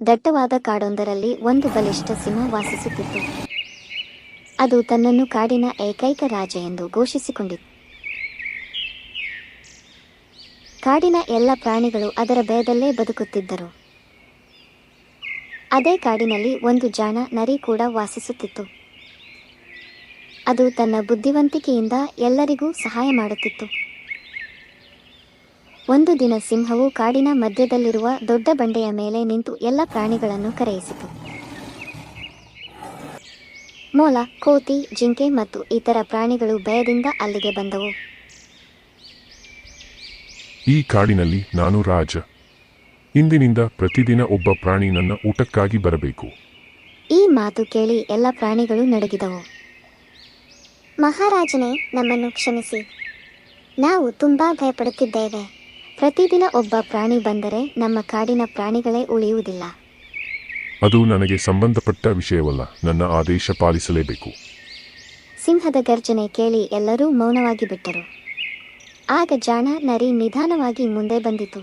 ದಟ್ಟವಾದ ಕಾಡೊಂದರಲ್ಲಿ ಒಂದು ಬಲಿಷ್ಠ ಸಿಂಹ ವಾಸಿಸುತ್ತಿತ್ತು. ಅದು ತನ್ನನ್ನು ಕಾಡಿನ ಏಕೈಕ ರಾಜ ಎಂದು ಘೋಷಿಸಿಕೊಂಡಿತ್ತು. ಕಾಡಿನ ಎಲ್ಲ ಪ್ರಾಣಿಗಳು ಅದರ ಭಯದಲ್ಲೇ ಬದುಕುತ್ತಿದ್ದರು. ಅದೇ ಕಾಡಿನಲ್ಲಿ ಒಂದು ಜಾಣ ನರಿ ಕೂಡ ವಾಸಿಸುತ್ತಿತ್ತು. ಅದು ತನ್ನ ಬುದ್ಧಿವಂತಿಕೆಯಿಂದ ಎಲ್ಲರಿಗೂ ಸಹಾಯ ಮಾಡುತ್ತಿತ್ತು. ಒಂದು ದಿನ ಸಿಂಹವು ಕಾಡಿನ ಮಧ್ಯದಲ್ಲಿರುವ ದೊಡ್ಡ ಬಂಡೆಯ ಮೇಲೆ ನಿಂತು ಎಲ್ಲ ಪ್ರಾಣಿಗಳನ್ನು ಕರೆಯಿಸಿತು. ಮೊಲ, ಕೋತಿ, ಜಿಂಕೆ ಮತ್ತು ಇತರ ಪ್ರಾಣಿಗಳು ಭಯದಿಂದ ಅಲ್ಲಿಗೆ ಬಂದವು. ಈ ಕಾಡಿನಲ್ಲಿ ನಾನು ರಾಜ. ಇಂದಿನಿಂದ ಪ್ರತಿದಿನ ಒಬ್ಬ ಪ್ರಾಣಿ ನನ್ನ ಊಟಕ್ಕಾಗಿ ಬರಬೇಕು. ಈ ಮಾತು ಕೇಳಿ ಎಲ್ಲ ಪ್ರಾಣಿಗಳು ನಡುಗಿದವು. ಮಹಾರಾಜನೇ, ನಮ್ಮನ್ನು ಕ್ಷಮಿಸಿ. ನಾವು ತುಂಬಾ ಭಯಪಡುತ್ತಿದ್ದೇವೆ. ಪ್ರತಿದಿನ ಒಬ್ಬ ಪ್ರಾಣಿ ಬಂದರೆ ನಮ್ಮ ಕಾಡಿನ ಪ್ರಾಣಿಗಳೇ ಉಳಿಯುವುದಿಲ್ಲ. ಅದು ನನಗೆ ಸಂಬಂಧಪಟ್ಟ ವಿಷಯವಲ್ಲ. ನನ್ನ ಆದೇಶ ಪಾಲಿಸಲೇಬೇಕು. ಸಿಂಹದ ಗರ್ಜನೆ ಕೇಳಿ ಎಲ್ಲರೂ ಮೌನವಾಗಿ ಬಿಟ್ಟರು. ಆಗ ಜಾಣ ನರಿ ನಿಧಾನವಾಗಿ ಮುಂದೆ ಬಂದಿತು.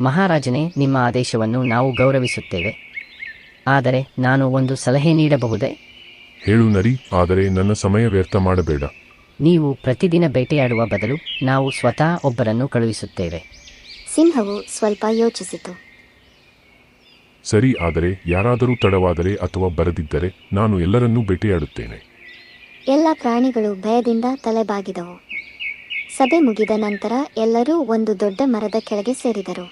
ಮಹಾರಾಜನೇ, ನಿಮ್ಮ ಆದೇಶವನ್ನು ನಾವು ಗೌರವಿಸುತ್ತೇವೆ. ಆದರೆ ನಾನು ಒಂದು ಸಲಹೆ ನೀಡಬಹುದೇ? ಹೇಳು ನರಿ, ಆದರೆ ನನ್ನ ಸಮಯ ವ್ಯರ್ಥ ಮಾಡಬೇಡ. ನೀವು ಪ್ರತಿದಿನ ಬೇಟೆಯಾಡುವ ಬದಲು ನಾವು ಸ್ವತಃ ಒಬ್ಬರನ್ನು ಕಳುಹಿಸುತ್ತೇವೆ. ಸಿಂಹವು ಸ್ವಲ್ಪ ಯೋಚಿಸಿತು. ಸರಿ, ಆದರೆ ಯಾರಾದರೂ ತಡವಾದರೆ ಅಥವಾ ಬರದಿದ್ದರೆ ನಾನು ಎಲ್ಲರನ್ನೂ ಬೇಟೆಯಾಡುತ್ತೇನೆ. ಎಲ್ಲ ಪ್ರಾಣಿಗಳು ಭಯದಿಂದ ತಲೆಬಾಗಿದವು. ಸಭೆ ಮುಗಿದ ನಂತರ ಎಲ್ಲರೂ ಒಂದು ದೊಡ್ಡ ಮರದ ಕೆಳಗೆ ಸೇರಿದರು.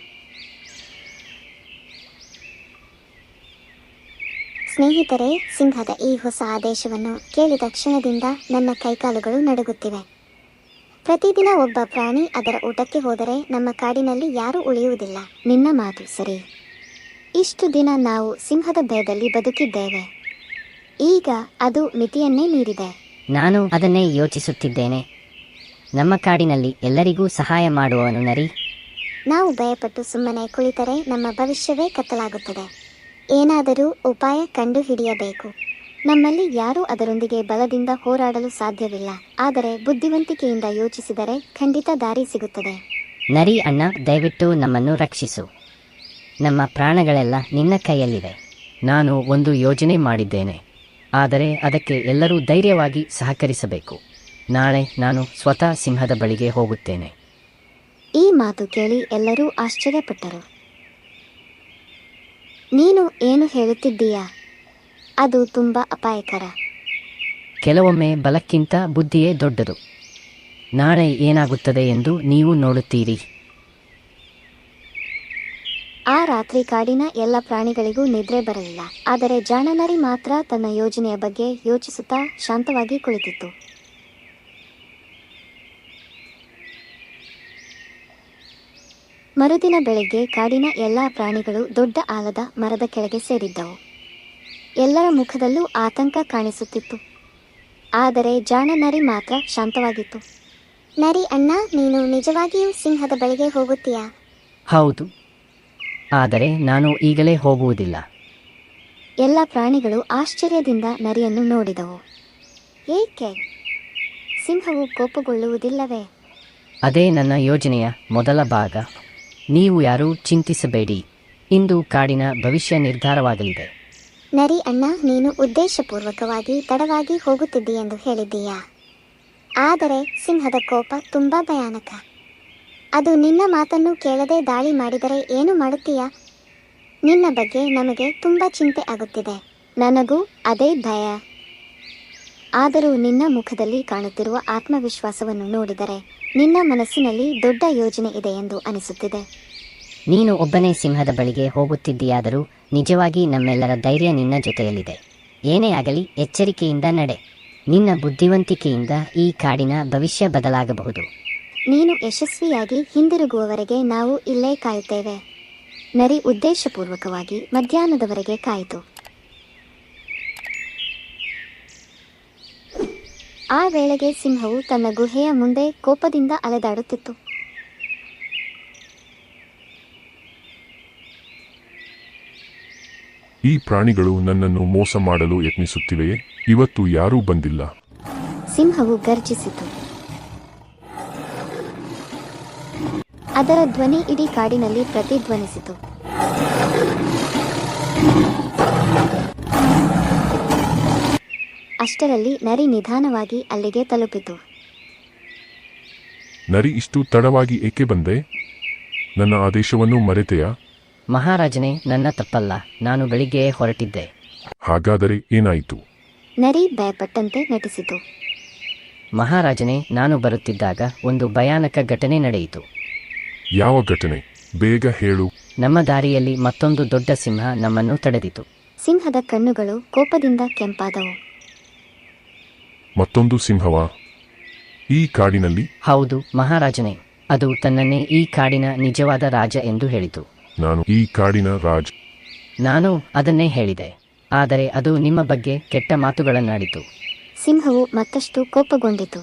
ಸ್ನೇಹಿತರೆ, ಸಿಂಹದ ಈ ಹೊಸ ಆದೇಶವನ್ನು ಕೇಳಿದ ಕ್ಷಣದಿಂದ ನನ್ನ ಕೈಕಾಲುಗಳು ನಡುಗುತ್ತಿವೆ. ಪ್ರತಿದಿನ ಒಬ್ಬ ಪ್ರಾಣಿ ಅದರ ಊಟಕ್ಕೆ ಹೋದರೆ ನಮ್ಮ ಕಾಡಿನಲ್ಲಿ ಯಾರೂ ಉಳಿಯುವುದಿಲ್ಲ. ನಿನ್ನ ಮಾತು ಸರಿ. ಇಷ್ಟು ದಿನ ನಾವು ಸಿಂಹದ ಭಯದಲ್ಲಿ ಬದುಕಿದ್ದೇವೆ. ಈಗ ಅದು ಮಿತಿಯನ್ನೇ ಮೀರಿದೆ. ನಾನು ಅದನ್ನೇ ಯೋಚಿಸುತ್ತಿದ್ದೇನೆ. ನಮ್ಮ ಕಾಡಿನಲ್ಲಿ ಎಲ್ಲರಿಗೂ ಸಹಾಯ ಮಾಡುವವನು ನರಿ. ನಾವು ಭಯಪಟ್ಟು ಸುಮ್ಮನೆ ಕುಳಿತರೆ ನಮ್ಮ ಭವಿಷ್ಯವೇ ಕತ್ತಲಾಗುತ್ತದೆ. ಏನಾದರೂ ಉಪಾಯ ಕಂಡುಹಿಡಿಯಬೇಕು. ನಮ್ಮಲ್ಲಿ ಯಾರೂ ಅದರೊಂದಿಗೆ ಬಲದಿಂದ ಹೋರಾಡಲು ಸಾಧ್ಯವಿಲ್ಲ. ಆದರೆ ಬುದ್ಧಿವಂತಿಕೆಯಿಂದ ಯೋಚಿಸಿದರೆ ಖಂಡಿತ ದಾರಿ ಸಿಗುತ್ತದೆ. ನರಿ ಅಣ್ಣ, ದಯವಿಟ್ಟು ನಮ್ಮನ್ನು ರಕ್ಷಿಸು. ನಮ್ಮ ಪ್ರಾಣಗಳೆಲ್ಲ ನಿನ್ನ ಕೈಯಲ್ಲಿವೆ. ನಾನು ಒಂದು ಯೋಜನೆ ಮಾಡಿದ್ದೇನೆ, ಆದರೆ ಅದಕ್ಕೆ ಎಲ್ಲರೂ ಧೈರ್ಯವಾಗಿ ಸಹಕರಿಸಬೇಕು. ನಾಳೆ ನಾನು ಸ್ವತಃ ಸಿಂಹದ ಬಳಿಗೆ ಹೋಗುತ್ತೇನೆ. ಈ ಮಾತು ಕೇಳಿ ಎಲ್ಲರೂ ಆಶ್ಚರ್ಯಪಟ್ಟರು. ನೀನು ಏನು ಹೇಳುತ್ತಿದ್ದೀಯಾ? ಅದು ತುಂಬಾ ಅಪಾಯಕರ. ಕೆಲವೊಮ್ಮೆ ಬಲಕ್ಕಿಂತ ಬುದ್ಧಿಯೇ ದೊಡ್ಡದು. ನಾಳೆ ಏನಾಗುತ್ತದೆ ಎಂದು ನೀವು ನೋಡುತ್ತೀರಿ. ಆ ರಾತ್ರಿ ಕಾಡಿನ ಎಲ್ಲ ಪ್ರಾಣಿಗಳಿಗೂ ನಿದ್ರೆ ಬರಲಿಲ್ಲ. ಆದರೆ ಜಾಣ ನರಿ ಮಾತ್ರ ತನ್ನ ಯೋಜನೆಯ ಬಗ್ಗೆ ಯೋಚಿಸುತ್ತಾ ಶಾಂತವಾಗಿ ಕುಳಿತಿತ್ತು. ಮರುದಿನ ಬೆಳಗ್ಗೆ ಕಾಡಿನ ಎಲ್ಲಾ ಪ್ರಾಣಿಗಳು ದೊಡ್ಡ ಆಲದ ಮರದ ಕೆಳಗೆ ಸೇರಿದ್ದವು. ಎಲ್ಲರ ಮುಖದಲ್ಲೂ ಆತಂಕ ಕಾಣಿಸುತ್ತಿತ್ತು. ಆದರೆ ಜಾಣ ನರಿ ಮಾತ್ರ ಶಾಂತವಾಗಿತ್ತು. ನರಿ ಅಣ್ಣ, ನೀನು ನಿಜವಾಗಿಯೂ ಸಿಂಹದ ಬಳಿಗೆ ಹೋಗುತ್ತೀಯಾ? ಹೌದು, ಆದರೆ ನಾನು ಈಗಲೇ ಹೋಗುವುದಿಲ್ಲ. ಎಲ್ಲ ಪ್ರಾಣಿಗಳು ಆಶ್ಚರ್ಯದಿಂದ ನರಿಯನ್ನು ನೋಡಿದವು. ಏಕೆ? ಸಿಂಹವು ಕೋಪಗೊಳ್ಳುವುದಿಲ್ಲವೇ? ಅದೇ ನನ್ನ ಯೋಜನೆಯ ಮೊದಲ ಭಾಗ. ನೀವು ಯಾರೂ ಚಿಂತಿಸಬೇಡಿ. ಇಂದು ಕಾಡಿನ ಭವಿಷ್ಯ ನಿರ್ಧಾರವಾಗಲಿದೆ. ನರಿ ಅಣ್ಣ, ನೀನು ಉದ್ದೇಶಪೂರ್ವಕವಾಗಿ ತಡವಾಗಿ ಹೋಗುತ್ತಿದ್ದೀಯೆಂದು ಹೇಳಿದ್ದೀಯಾ? ಆದರೆ ಸಿಂಹದ ಕೋಪ ತುಂಬಾ ಭಯಾನಕ. ಅದು ನಿನ್ನ ಮಾತನ್ನು ಕೇಳದೆ ದಾಳಿ ಮಾಡಿದರೆ ಏನು ಮಾಡುತ್ತೀಯಾ? ನಿನ್ನ ಬಗ್ಗೆ ನಮಗೆ ತುಂಬಾ ಚಿಂತೆ ಆಗುತ್ತಿದೆ. ನನಗೂ ಅದೇ ಭಯ. ಆದರೂ ನಿನ್ನ ಮುಖದಲ್ಲಿ ಕಾಣುತ್ತಿರುವ ಆತ್ಮವಿಶ್ವಾಸವನ್ನು ನೋಡಿದರೆ ನಿನ್ನ ಮನಸ್ಸಿನಲ್ಲಿ ದೊಡ್ಡ ಯೋಜನೆ ಇದೆ ಎಂದು ಅನಿಸುತ್ತಿದೆ. ನೀನು ಒಬ್ಬನೇ ಸಿಂಹದ ಬಳಿಗೆ ಹೋಗುತ್ತಿದ್ದೀಯಾದರೂ ನಿಜವಾಗಿ ನಮ್ಮೆಲ್ಲರ ಧೈರ್ಯ ನಿನ್ನ ಜೊತೆಯಲ್ಲಿದೆ. ಏನೇ ಆಗಲಿ ಎಚ್ಚರಿಕೆಯಿಂದ ನಡೆ. ನಿನ್ನ ಬುದ್ಧಿವಂತಿಕೆಯಿಂದ ಈ ಕಾಡಿನ ಭವಿಷ್ಯ ಬದಲಾಗಬಹುದು. ನೀನು ಯಶಸ್ವಿಯಾಗಿ ಹಿಂದಿರುಗುವವರೆಗೆ ನಾವು ಇಲ್ಲೇ ಕಾಯುತ್ತೇವೆ. ನರಿ ಉದ್ದೇಶಪೂರ್ವಕವಾಗಿ ಮಧ್ಯಾಹ್ನದವರೆಗೆ ಕಾಯಿತು. ಆ ವೇಳೆಗೆ ಸಿಂಹವು ತನ್ನ ಗುಹೆಯ ಮುಂದೆ ಕೋಪದಿಂದ ಅಲೆದಾಡುತ್ತಿತ್ತು. ಈ ಪ್ರಾಣಿಗಳು ನನ್ನನ್ನು ಮೋಸ ಮಾಡಲು ಯತ್ನಿಸುತ್ತಿವೆಯೇ? ಇವತ್ತು ಯಾರೂ ಬಂದಿಲ್ಲ. ಸಿಂಹವು ಗರ್ಜಿಸಿತು. ಅದರ ಧ್ವನಿ ಇಡೀ ಕಾಡಿನಲ್ಲಿ ಪ್ರತಿಧ್ವನಿಸಿತು. ಅಷ್ಟರಲ್ಲಿ ನರಿ ನಿಧಾನವಾಗಿ ಅಲ್ಲಿಗೆ ತಲುಪಿತು. ನರಿ, ಇಷ್ಟು ತಡವಾಗಿ ಏಕೆ ಬಂದೆ? ನನ್ನ ಆದೇಶವನ್ನು ಮರೆತೆಯಾ? ಮಹಾರಾಜನೇ, ನನ್ನ ತಪ್ಪಲ್ಲ. ನಾನು ಬೆಳಿಗ್ಗೆಯೇ ಹೊರಟಿದ್ದೆ. ಹಾಗಾದರೆ ಏನಾಯಿತು? ನರಿ ಭಯಪಟ್ಟಂತೆ ನಟಿಸಿತು. ಮಹಾರಾಜನೇ, ನಾನು ಬರುತ್ತಿದ್ದಾಗ ಒಂದು ಭಯಾನಕ ಘಟನೆ ನಡೆಯಿತು. ಯಾವ ಘಟನೆ? ಬೇಗ ಹೇಳು. ನಮ್ಮ ದಾರಿಯಲ್ಲಿ ಮತ್ತೊಂದು ದೊಡ್ಡ ಸಿಂಹ ನಮ್ಮನ್ನು ತಡೆದಿತು. ಸಿಂಹದ ಕಣ್ಣುಗಳು ಕೋಪದಿಂದ ಕೆಂಪಾದವು. ಮತ್ತೊಂದು ಸಿಂಹವಾ? ಈ ಕಾಡಿನಲ್ಲಿ? ಹೌದು ಮಹಾರಾಜನೇ. ಅದು ತನ್ನನ್ನೇ ಈ ಕಾಡಿನ ನಿಜವಾದ ರಾಜ ಎಂದು ಹೇಳಿತು. ನಾನು ಈ ಕಾಡಿನ ರಾಜ್. ನಾನು ಅದನ್ನೇ ಹೇಳಿದೆ. ಆದರೆ ಅದು ನಿಮ್ಮ ಬಗ್ಗೆ ಕೆಟ್ಟ ಮಾತುಗಳನ್ನಾಡಿತು. ಸಿಂಹವು ಮತ್ತಷ್ಟು ಕೋಪಗೊಂಡಿತು.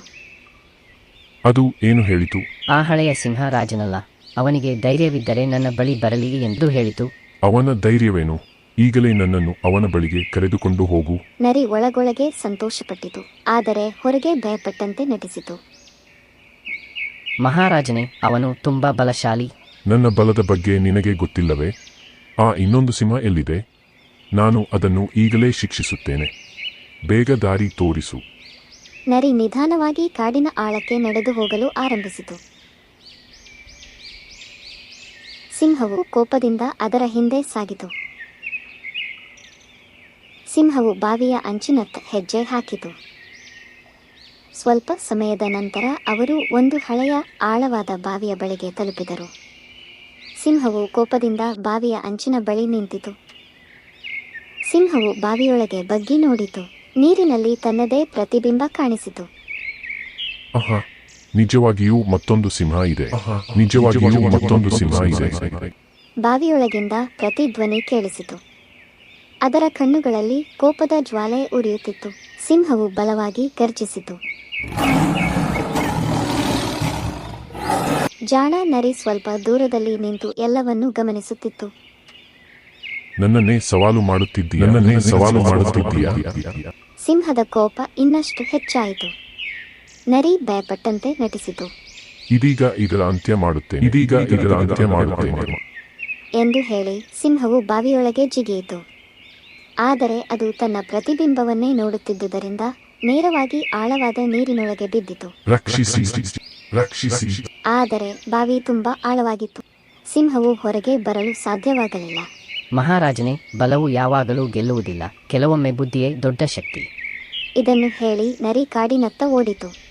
ಅದು ಏನು ಹೇಳಿತು? ಆ ಹಳೆಯ ಸಿಂಹ ರಾಜನಲ್ಲ. ಅವನಿಗೆ ಧೈರ್ಯವಿದ್ದರೆ ನನ್ನ ಬಳಿ ಬರಲಿ ಎಂದು ಹೇಳಿತು. ಅವನ ಧೈರ್ಯವೇನು? ಈಗಲೇ ನನ್ನನ್ನು ಅವನ ಬಳಿಗೆ ಕರೆದುಕೊಂಡು ಹೋಗು. ನರಿ ಒಳಗೊಳಗೆ ಸಂತೋಷಪಟ್ಟಿತು, ಆದರೆ ಹೊರಗೆ ಭಯಪಟ್ಟಂತೆ ನಟಿಸಿತು. ಮಹಾರಾಜನೇ, ಅವನು ತುಂಬಾ ಬಲಶಾಲಿ. ನನ್ನ ಬಲದ ಬಗ್ಗೆ ನಿನಗೆ ಗೊತ್ತಿಲ್ಲವೇ? ಆ ಇನ್ನೊಂದು ಸಿಂಹ ಎಲ್ಲಿದೆ? ನಾನು ಅದನ್ನು ಈಗಲೇ ಶಿಕ್ಷಿಸುತ್ತೇನೆ. ಬೇಗ ದಾರಿ ತೋರಿಸು. ನರಿ ನಿಧಾನವಾಗಿ ಕಾಡಿನ ಆಳಕ್ಕೆ ನಡೆದು ಹೋಗಲು ಆರಂಭಿಸಿತು. ಸಿಂಹವು ಕೋಪದಿಂದ ಅದರ ಹಿಂದೆ ಸಾಗಿತು. ಸಿಂಹವು ಬಾವಿಯ ಅಂಚಿನತ್ತ ಹೆಜ್ಜೆ ಹಾಕಿತು. ಸ್ವಲ್ಪ ಸಮಯದ ನಂತರ ಅವರು ಒಂದು ಹಳೆಯ ಆಳವಾದ ಬಾವಿಯ ಬಳಿಗೆ ತಲುಪಿದರು. ಸಿಂಹವು ಕೋಪದಿಂದ ಬಾವಿಯ ಅಂಚಿನ ಬಳಿ ನಿಂತಿತು. ಸಿಂಹವು ಬಾವಿಯೊಳಗೆ ಬಗ್ಗಿ ನೋಡಿತು. ನೀರಿನಲ್ಲಿ ತನ್ನದೇ ಪ್ರತಿಬಿಂಬ ಕಾಣಿಸಿತು. ಆಹಾ, ನಿಜವಾಗಿಯೂ ಮತ್ತೊಂದು ಸಿಂಹ ಇದೆ. ನಿಜವಾಗಿಯೂ ಮತ್ತೊಂದು ಸಿಂಹ ಇದೆ. ಬಾವಿಯೊಳಗಿಂದ ಪ್ರತಿಧ್ವನಿ ಕೇಳಿಸಿತು. ಅದರ ಕಣ್ಣುಗಳಲ್ಲಿ ಕೋಪದ ಜ್ವಾಲೆ ಉರಿಯುತ್ತಿತ್ತು. ಸಿಂಹವು ಬಲವಾಗಿ ಗರ್ಜಿಸಿತು. ಜಾಣ ನರಿ ಸ್ವಲ್ಪ ದೂರದಲ್ಲಿ ನಿಂತು ಎಲ್ಲವನ್ನೂ ಗಮನಿಸುತ್ತಿತ್ತು. ನನ್ನನ್ನೇ ಸವಾಲು ಮಾಡುತ್ತಿದ್ದೀಯಾ? ಸಿಂಹದ ಕೋಪ ಇನ್ನಷ್ಟು ಹೆಚ್ಚಾಯಿತು. ನರಿ ಭಯಪಟ್ಟಂತೆ ನಟಿಸಿತು. ಇದೀಗ ಇದರ ಅಂತ್ಯ ಮಾಡುತ್ತೇನೆ ಎಂದು ಹೇಳಿ ಸಿಂಹವು ಬಾವಿಯೊಳಗೆ ಜಿಗಿಯಿತು. ಆದರೆ ಅದು ತನ್ನ ಪ್ರತಿಬಿಂಬವನ್ನೇ ನೋಡುತ್ತಿದ್ದುದರಿಂದ ನೇರವಾಗಿ ಆಳವಾದ ನೀರಿನೊಳಗೆ ಬಿದ್ದಿತು. ರಕ್ಷಿಸಿ. ಆದರೆ ಬಾವಿ ತುಂಬಾ ಆಳವಾಗಿತ್ತು. ಸಿಂಹವು ಹೊರಗೆ ಬರಲು ಸಾಧ್ಯವಾಗಲಿಲ್ಲ. ಮಹಾರಾಜನೇ, ಬಲವು ಯಾವಾಗಲೂ ಗೆಲ್ಲುವುದಿಲ್ಲ. ಕೆಲವೊಮ್ಮೆ ಬುದ್ಧಿಯೇ ದೊಡ್ಡ ಶಕ್ತಿ. ಇದನ್ನು ಹೇಳಿ ನರಿ ಕಾಡಿನತ್ತ ಓಡಿತು.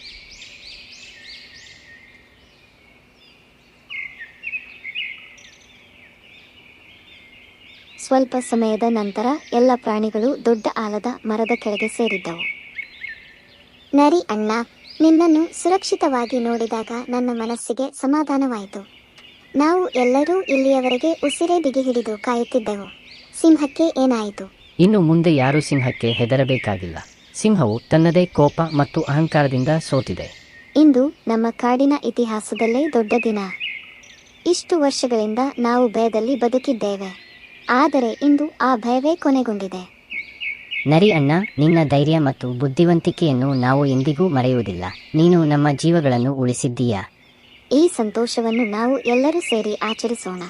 ಸ್ವಲ್ಪ ಸಮಯದ ನಂತರ ಎಲ್ಲ ಪ್ರಾಣಿಗಳು ದೊಡ್ಡ ಆಲದ ಮರದ ಕೆಳಗೆ ಸೇರಿದ್ದವು. ನರಿ ಅಣ್ಣ, ನಿನ್ನನ್ನು ಸುರಕ್ಷಿತವಾಗಿ ನೋಡಿದಾಗ ನನ್ನ ಮನಸ್ಸಿಗೆ ಸಮಾಧಾನವಾಯಿತು. ನಾವು ಎಲ್ಲರೂ ಇಲ್ಲಿಯವರೆಗೆ ಉಸಿರೇ ಬಿಗಿ ಹಿಡಿದು ಕಾಯುತ್ತಿದ್ದೆವು. ಸಿಂಹಕ್ಕೆ ಏನಾಯಿತು? ಇನ್ನು ಮುಂದೆ ಯಾರೂ ಸಿಂಹಕ್ಕೆ ಹೆದರಬೇಕಾಗಿಲ್ಲ. ಸಿಂಹವು ತನ್ನದೇ ಕೋಪ ಮತ್ತು ಅಹಂಕಾರದಿಂದ ಸೋತಿದೆ. ಇಂದು ನಮ್ಮ ಕಾಡಿನ ಇತಿಹಾಸದಲ್ಲೇ ದೊಡ್ಡ ದಿನ. ಇಷ್ಟು ವರ್ಷಗಳಿಂದ ನಾವು ಭಯದಲ್ಲಿ ಬದುಕಿದ್ದೇವೆ. ಆದರೆ ಇಂದು ಆ ಭಯವೇ ಕೊನೆಗೊಂಡಿದೆ. ನರಿ ಅಣ್ಣ, ನಿನ್ನ ಧೈರ್ಯ ಮತ್ತು ಬುದ್ಧಿವಂತಿಕೆಯನ್ನು ನಾವು ಎಂದಿಗೂ ಮರೆಯುವುದಿಲ್ಲ. ನೀನು ನಮ್ಮ ಜೀವಗಳನ್ನು ಉಳಿಸಿದ್ದೀಯಾ. ಈ ಸಂತೋಷವನ್ನು ನಾವು ಎಲ್ಲರೂ ಸೇರಿ ಆಚರಿಸೋಣ.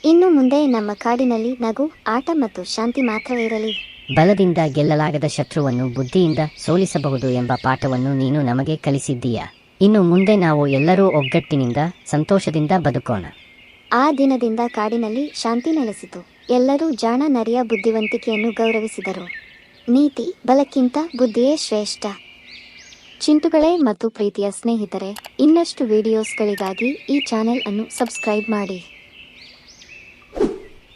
ಇನ್ನು ಮುಂದೆ ನಮ್ಮ ಕಾಡಿನಲ್ಲಿ ನಗು, ಆಟ ಮತ್ತು ಶಾಂತಿ ಮಾತ್ರ ಇರಲಿ. ಬಲದಿಂದ ಗೆಲ್ಲಲಾಗದ ಶತ್ರುವನ್ನು ಬುದ್ಧಿಯಿಂದ ಸೋಲಿಸಬಹುದು ಎಂಬ ಪಾಠವನ್ನು ನೀನು ನಮಗೆ ಕಲಿಸಿದ್ದೀಯಾ. ಇನ್ನು ಮುಂದೆ ನಾವು ಎಲ್ಲರೂ ಒಗ್ಗಟ್ಟಿನಿಂದ ಸಂತೋಷದಿಂದ ಬದುಕೋಣ. ಆ ದಿನದಿಂದ ಕಾಡಿನಲ್ಲಿ ಶಾಂತಿ ನೆಲೆಸಿತು. ಎಲ್ಲರೂ ಜಾಣ ನರಿಯ ಬುದ್ಧಿವಂತಿಕೆಯನ್ನು ಗೌರವಿಸಿದರು. ನೀತಿ, ಬಲಕ್ಕಿಂತ ಬುದ್ಧಿಯೇ ಶ್ರೇಷ್ಠ. ಚಿಂಟುಗಳೇ ಮತ್ತು ಪ್ರೀತಿಯ ಸ್ನೇಹಿತರೆ, ಇನ್ನಷ್ಟು ವಿಡಿಯೋಸ್ಗಳಿಗಾಗಿ ಈ ಚಾನೆಲ್ ಅನ್ನು ಸಬ್ಸ್ಕ್ರೈಬ್ ಮಾಡಿ.